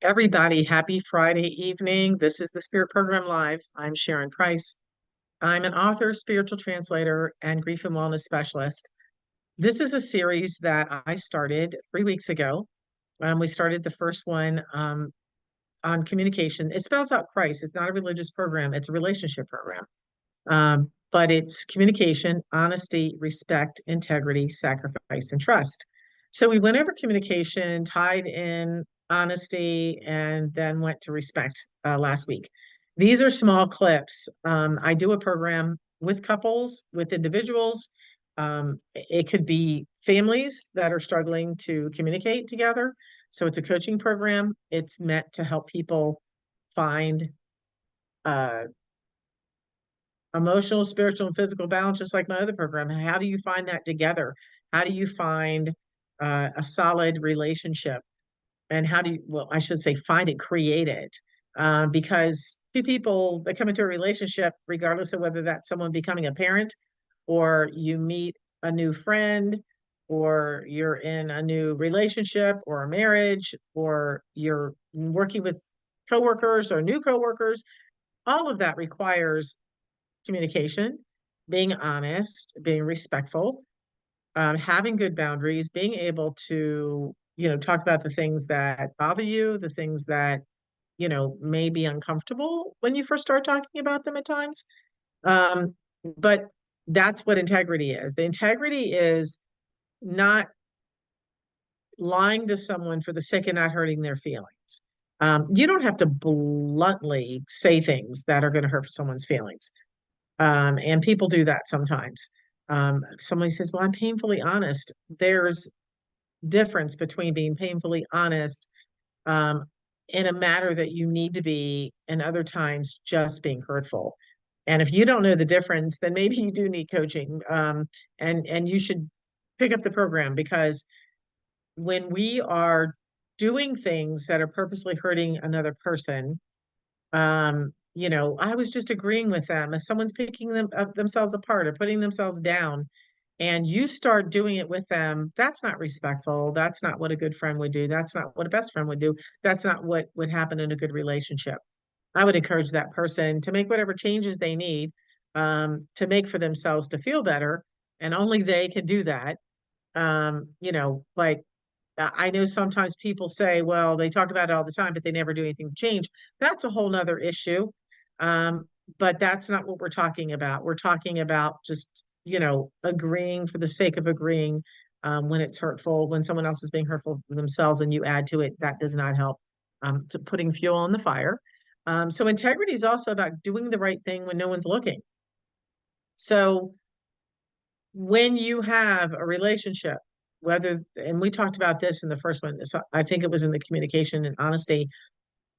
Everybody, happy Friday evening. This is the Spirit Program Live. I'm Sharon Price. I'm an author, spiritual translator, and grief and wellness specialist. This is a series that I started 3 weeks ago. We started the first one on communication. It spells out Christ. It's not a religious program, it's a relationship program. But it's communication, honesty, respect, integrity, sacrifice, and trust. So we went over communication, tied in honesty, and then went to respect last week. These are small clips. I do a program with couples, with individuals. It could be families that are struggling to communicate together. So it's a coaching program. It's meant to help people find uh, emotional, spiritual, and physical balance, just like my other program. How do you find that together? How do you find a solid relationship? And how do you, well, I should say, find it, create it? Because two people that come into a relationship, regardless of whether that's someone becoming a parent or you meet a new friend or you're in a new relationship or a marriage or you're working with coworkers or new coworkers, all of that requires communication, being honest, being respectful, having good boundaries, being able to, talk about the things that bother you, the things that, may be uncomfortable when you first start talking about them at times. Um, but that's what integrity is. The integrity is not lying to someone for the sake of not hurting their feelings. You don't have to bluntly say things that are going to hurt someone's feelings. And people do that sometimes. Somebody says, "Well, I'm painfully honest." There's difference between being painfully honest um, in a matter that you need to be, and other times just being hurtful. And if you don't know the difference, then maybe you do need coaching. And you should pick up the program because when we are doing things that are purposely hurting another person, I was just agreeing with them. If someone's picking themselves apart or putting themselves down, and you start doing it with them, that's not respectful. That's not what a good friend would do. That's not what a best friend would do. That's not what would happen in a good relationship. I would encourage that person to make whatever changes they need to make for themselves to feel better, and only they can do that. Like I know sometimes people say, well, they talk about it all the time, but they never do anything to change. That's a whole nother issue. Um, but that's not what we're talking about. We're talking about just, agreeing for the sake of agreeing when it's hurtful, when someone else is being hurtful for themselves and you add to it, that does not help to putting fuel on the fire. So integrity is also about doing the right thing when no one's looking. So when you have a relationship, whether, and we talked about this in the first one, so I think it was in the communication and honesty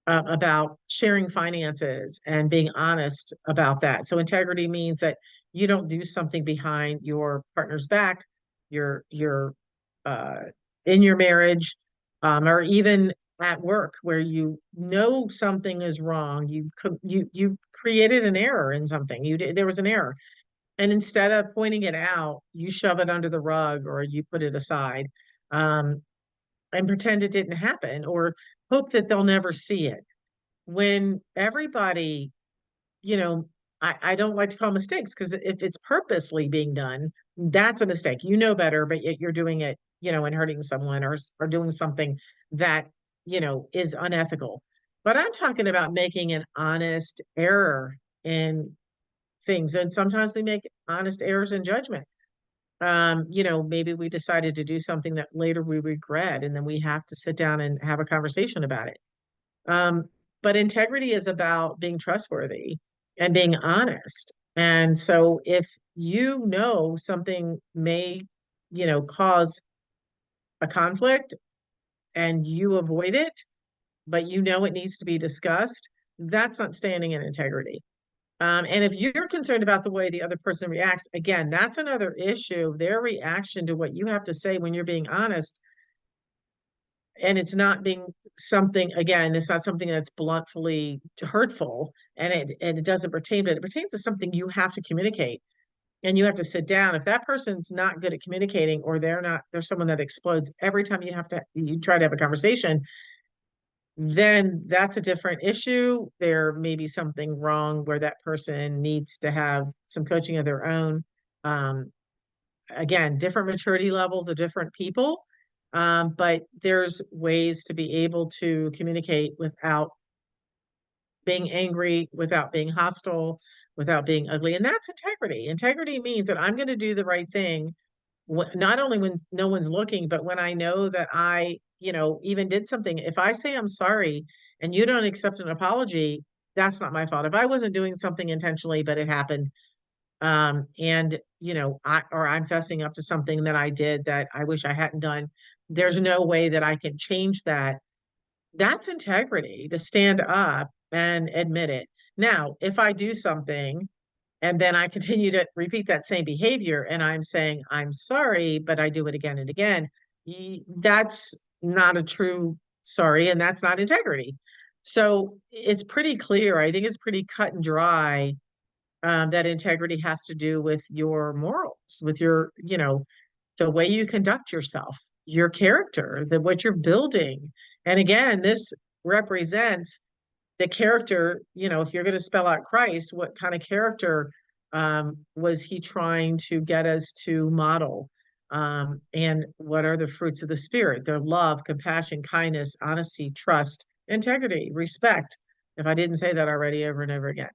about sharing finances and being honest about that. So integrity means that you don't do something behind your partner's back, your uh, in your marriage, or even at work where you know something is wrong. You created an error in something. You did, there was an error, and instead of pointing it out, you shove it under the rug or you put it aside, um, and pretend it didn't happen or hope that they'll never see it. When everybody, you know, I don't like to call mistakes because if it's purposely being done, that's a mistake. You know better, but yet you're doing it, and hurting someone or doing something that, is unethical. But I'm talking about making an honest error in things. And sometimes we make honest errors in judgment. Maybe we decided to do something that later we regret, and then we have to sit down and have a conversation about it. Um, but integrity is about being trustworthy and being honest. And so if you know something may, cause a conflict and you avoid it, but you know it needs to be discussed, that's not standing in integrity. And if you're concerned about the way the other person reacts, again, that's another issue. Their reaction to what you have to say when you're being honest, and it's not being something, again, it's not something that's bluntly hurtful, and it doesn't pertain, but it pertains to something you have to communicate, and you have to sit down. If that person's not good at communicating, or they're someone that explodes every time you try to have a conversation, then that's a different issue. There may be something wrong where that person needs to have some coaching of their own. Um, Again, different maturity levels of different people. But there's ways to be able to communicate without being angry, without being hostile, without being ugly. And that's integrity. Integrity means that I'm going to do the right thing, not only when no one's looking, but when I know that I, even did something. If I say I'm sorry and you don't accept an apology, that's not my fault. If I wasn't doing something intentionally, but it happened, and I'm fessing up to something that I did that I wish I hadn't done, there's no way that I can change that. That's integrity, to stand up and admit it. Now, if I do something and then I continue to repeat that same behavior and I'm saying, I'm sorry, but I do it again and again, that's not a true sorry, and that's not integrity. So it's pretty clear. I think it's pretty cut and dry, that integrity has to do with your morals, with your, the way you conduct yourself, your character, what you're building. And again, this represents the character, if you're going to spell out Christ, what kind of character was he trying to get us to model? And what are the fruits of the Spirit? Their love, compassion, kindness, honesty, trust, integrity, respect. If I didn't say that already over and over again.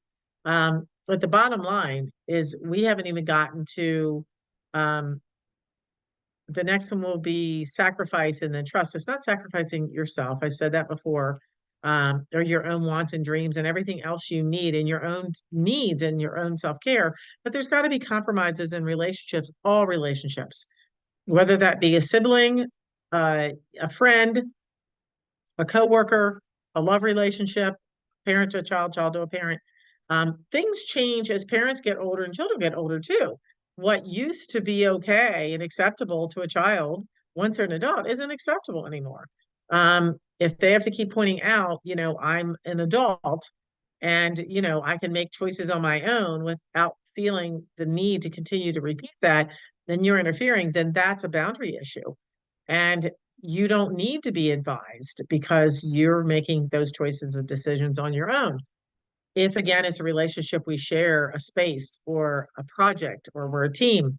But the bottom line is we haven't even gotten to um, the next one will be sacrifice and then trust. It's not sacrificing yourself. I've said that before, or your own wants and dreams and everything else you need and your own needs and your own self-care. But there's got to be compromises in relationships, all relationships, whether that be a sibling, a friend, a coworker, a love relationship, parent to a child, child to a parent. Things change as parents get older and children get older too. What used to be okay and acceptable to a child once they're an adult isn't acceptable anymore. If they have to keep pointing out, I'm an adult and, I can make choices on my own without feeling the need to continue to repeat that, then you're interfering, then that's a boundary issue. And you don't need to be advised because you're making those choices and decisions on your own. If again, it's a relationship, we share a space or a project or we're a team,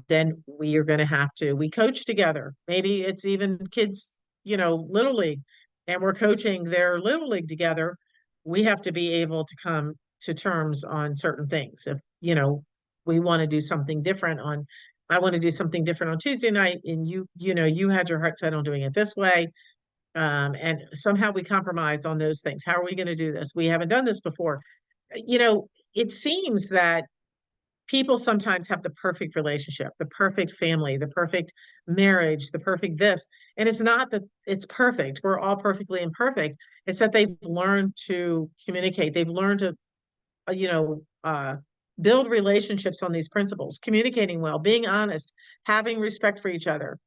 then we are going to we coach together. Maybe it's even kids, little league, and we're coaching their little league together. We have to be able to come to terms on certain things. If, we want to do something different I want to do something different on Tuesday night, and you had your heart set on doing it this way. And somehow we compromise on those things. How are we going to do this? We haven't done this before. It seems that people sometimes have the perfect relationship, the perfect family, the perfect marriage, the perfect this. And it's not that it's perfect. We're all perfectly imperfect. It's that they've learned to communicate. They've learned to, uh, you know, uh, build relationships on these principles, communicating well, being honest, having respect for each other,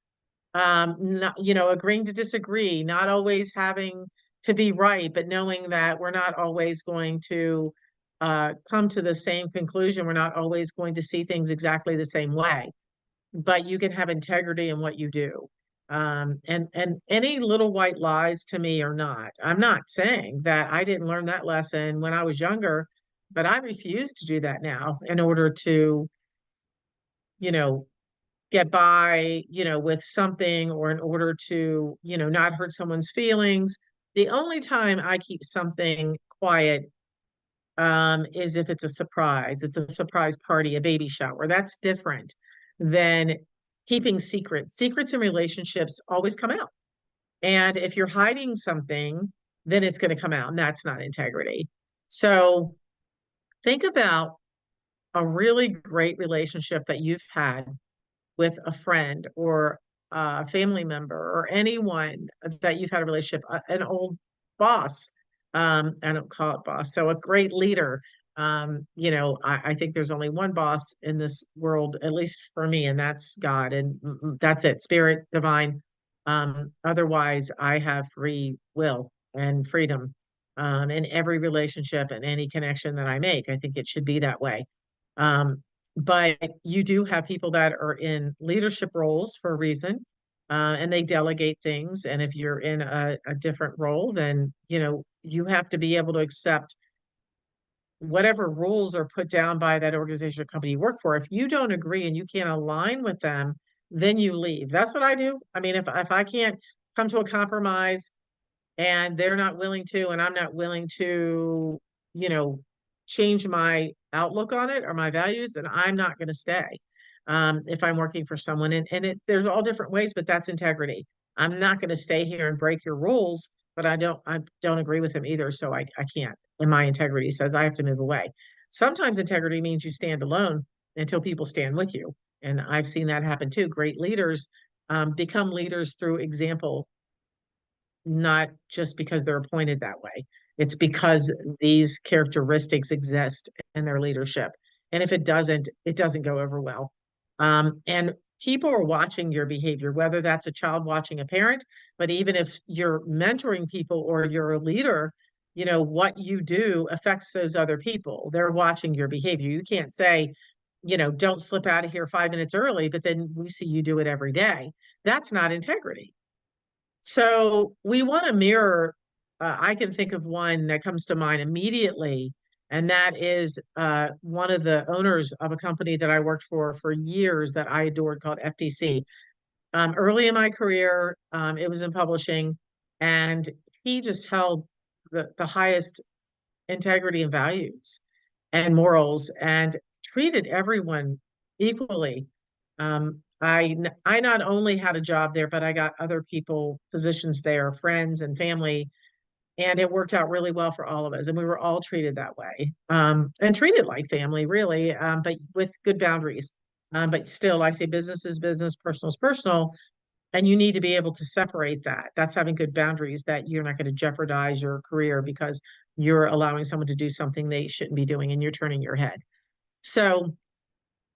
not, agreeing to disagree, not always having to be right, but knowing that we're not always going to come to the same conclusion. We're not always going to see things exactly the same way, but you can have integrity in what you do. And any little white lies to me are not. I'm not saying that I didn't learn that lesson when I was younger, but I refuse to do that now in order to, you know, get by, with something or in order to, not hurt someone's feelings. The only time I keep something quiet is if it's a surprise. It's a surprise party, a baby shower. That's different than keeping secrets. Secrets in relationships always come out. And if you're hiding something, then it's going to come out, and that's not integrity. So think about a really great relationship that you've had with a friend or a family member or anyone that you've had a relationship, an old boss. I don't call it boss. So a great leader. I think there's only one boss in this world, at least for me, and that's God. And that's it, spirit, divine. Otherwise, I have free will and freedom in every relationship and any connection that I make. I think it should be that way. Um, but you do have people that are in leadership roles for a reason. and they delegate things. And if you're in a different role, then, you have to be able to accept whatever rules are put down by that organization or company you work for. If you don't agree and you can't align with them, then you leave. That's what I do. I mean, if I can't come to a compromise and they're not willing to, and I'm not willing to, you know, change my outlook on it or my values, then I'm not going to stay. If I'm working for someone, there's all different ways, but that's integrity. I'm not going to stay here and break your rules, but I don't agree with them either. So I can't. And my integrity says I have to move away. Sometimes integrity means you stand alone until people stand with you. And I've seen that happen too. Great leaders become leaders through example, not just because they're appointed that way. It's because these characteristics exist in their leadership. And if it doesn't go over well. And people are watching your behavior, whether that's a child watching a parent, but even if you're mentoring people or you're a leader, what you do affects those other people. They're watching your behavior. You can't say, don't slip out of here 5 minutes early, but then we see you do it every day. That's not integrity. So we want to mirror. I can think of one that comes to mind immediately, and that is one of the owners of a company that I worked for years that I adored called FTC. Early in my career, it was in publishing, and he just held the highest integrity and values and morals and treated everyone equally. I not only had a job there, but I got other people positions there, friends and family, and it worked out really well for all of us. And we were all treated that way, and treated like family, really, but with good boundaries. But still, I say business is business, personal is personal, and you need to be able to separate that. That's having good boundaries that you're not going to jeopardize your career because you're allowing someone to do something they shouldn't be doing and you're turning your head. So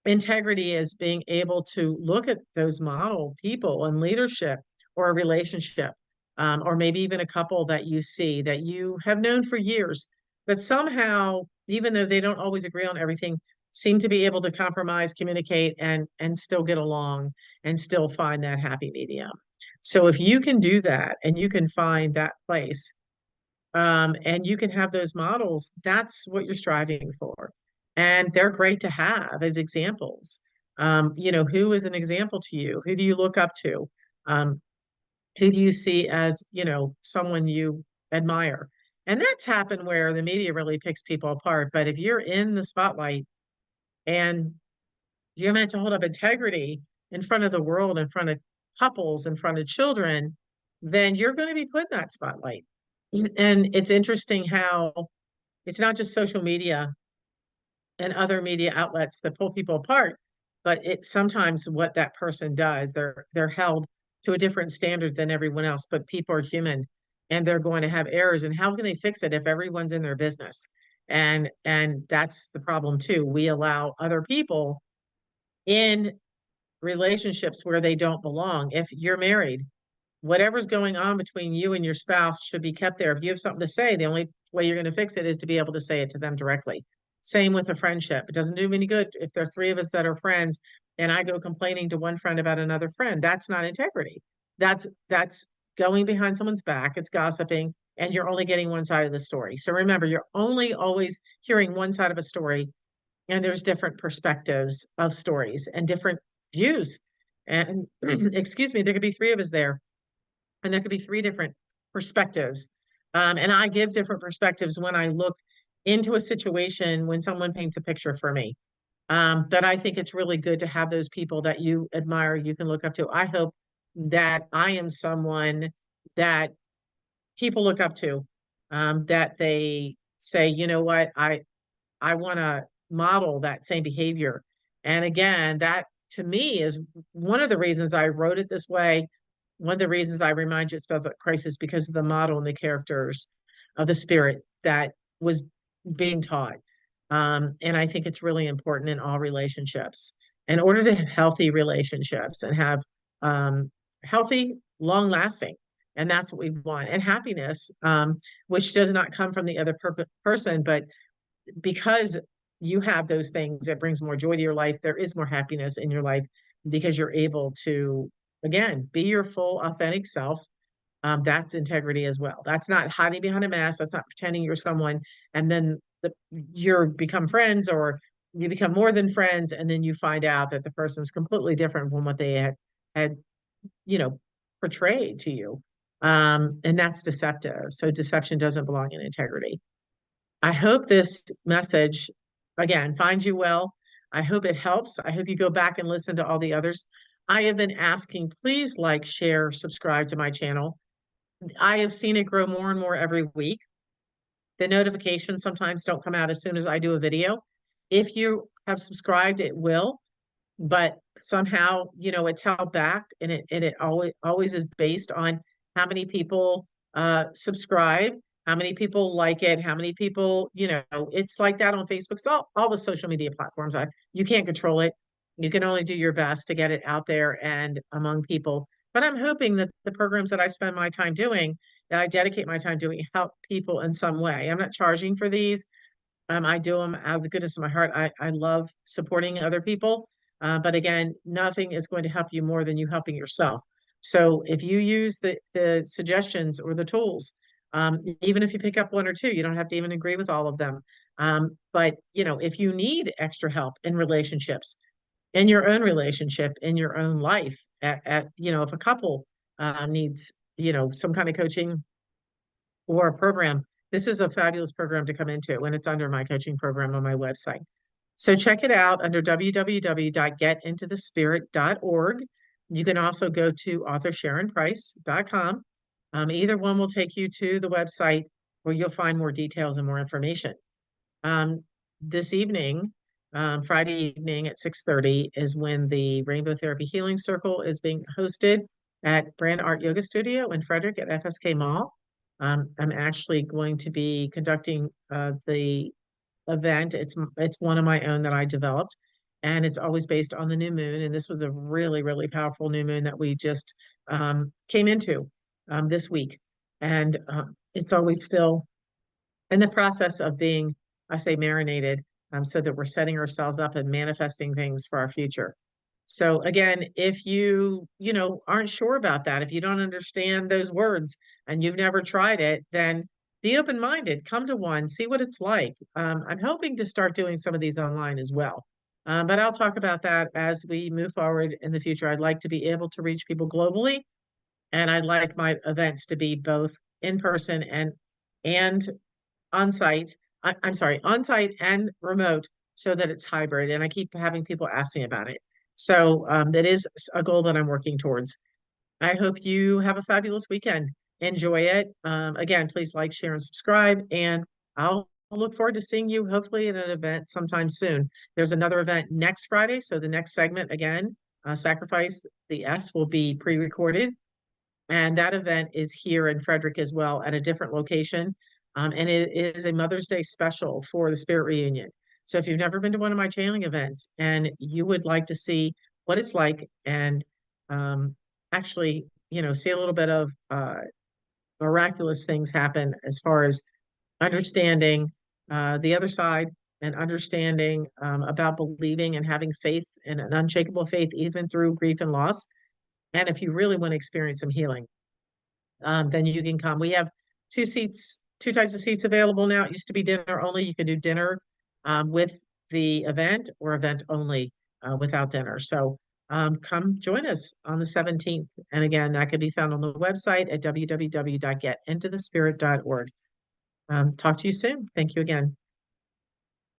integrity is being able to look at those model people and leadership or a relationship, or maybe even a couple that you see that you have known for years, but somehow, even though they don't always agree on everything, seem to be able to compromise, communicate, and still get along and still find that happy medium. So if you can do that and you can find that place, and you can have those models, that's what you're striving for. And they're great to have as examples. Who is an example to you? Who do you look up to? Um, who do you see as, someone you admire? And that's happened where the media really picks people apart. But if you're in the spotlight and you're meant to hold up integrity in front of the world, in front of couples, in front of children, then you're going to be put in that spotlight. And it's interesting how it's not just social media and other media outlets that pull people apart, but it's sometimes what that person does. They're held to a different standard than everyone else, but people are human and they're going to have errors. And how can they fix it if everyone's in their business? And that's the problem too. We allow other people in relationships where they don't belong. If you're married, whatever's going on between you and your spouse should be kept there. If you have something to say, the only way you're going to fix it is to be able to say it to them directly. Same with a friendship. It doesn't do me any good if there are three of us that are friends and I go complaining to one friend about another friend. That's not integrity. That's going behind someone's back. It's gossiping, and you're only getting one side of the story. So remember, you're only always hearing one side of a story, and there's different perspectives of stories and different views. And excuse me, there could be three of us there and there could be three different perspectives. And I give different perspectives when I look into a situation when someone paints a picture for me. But I think it's really good to have those people that you admire, you can look up to. I hope that I am someone that people look up to, that they say, you know what, I want to model that same behavior. And again, that to me is one of the reasons I wrote it this way. One of the reasons I remind you it spells out crisis because of the model and the characters of the spirit that was being taught. And I think it's really important in all relationships. In order to have healthy relationships and have healthy, long lasting, and that's what we want, and happiness, which does not come from the other person, but because you have those things, it brings more joy to your life. There is more happiness in your life because you're able to again, be your full authentic self. That's integrity as well. That's not hiding behind a mask. That's not pretending you're someone and then you're become friends, or you become more than friends, and then you find out that the person's completely different from what they had you know portrayed to you. And that's deceptive. So deception doesn't belong in integrity. I hope this message, again, finds you well. I hope it helps. I hope you go back and listen to all the others. I have been asking, please like, share, subscribe to my channel. I have seen it grow more and more every week. The notifications sometimes don't come out as soon as I do a video. If you have subscribed, it will, but somehow, it's held back, and it always is based on how many people subscribe, how many people like it, how many people, it's like that on Facebook. So all the social media platforms, you can't control it. You can only do your best to get it out there and among people. But I'm hoping that the programs that I spend my time doing, that I dedicate my time doing, help people in some way. I'm not charging for these. I do them out of the goodness of my heart. I love supporting other people. But again, nothing is going to help you more than you helping yourself. So if you use the suggestions or the tools, even if you pick up one or two, you don't have to even agree with all of them. But if you need extra help in relationships, in your own relationship, in your own life, if a couple needs, some kind of coaching or a program, this is a fabulous program to come into when it's under my coaching program on my website. So check it out under www.getintothespirit.org. You can also go to authorsharonprice.com. Either one will take you to the website where you'll find more details and more information. This evening, Friday evening at 6:30 is when the Rainbow Therapy Healing Circle is being hosted at Brand Art Yoga Studio in Frederick at FSK Mall. I'm actually going to be conducting the event. It's one of my own that I developed, and it's always based on the new moon. And this was a really, really powerful new moon that we just came into this week, and it's always still in the process of being, I say, marinated, so that we're setting ourselves up and manifesting things for our future. So again, if you aren't sure about that, if you don't understand those words and you've never tried it, then be open-minded, come to one, see what it's like. I'm hoping to start doing some of these online as well. But I'll talk about that as we move forward in the future. I'd like to be able to reach people globally, and I'd like my events to be both in person and on site. I'm sorry, on site and remote, so that it's hybrid. And I keep having people ask me about it. So that is a goal that I'm working towards. I hope you have a fabulous weekend. Enjoy it. Again, please like, share, and subscribe. And I'll look forward to seeing you hopefully at an event sometime soon. There's another event next Friday. So the next segment, again, Sacrifice the S, will be pre-recorded. And that event is here in Frederick as well at a different location. And it is a Mother's Day special for the Spirit Reunion. So if you've never been to one of my channeling events and you would like to see what it's like, and actually, see a little bit of miraculous things happen as far as understanding the other side, and understanding about believing and having faith, and an unshakable faith, even through grief and loss. And if you really want to experience some healing, then you can come. We have two types of seats available now. It used to be dinner only. You could do dinner with the event, or event only without dinner. So come join us on the 17th. And again, that can be found on the website at www.getintothespirit.org. Talk to you soon. Thank you again.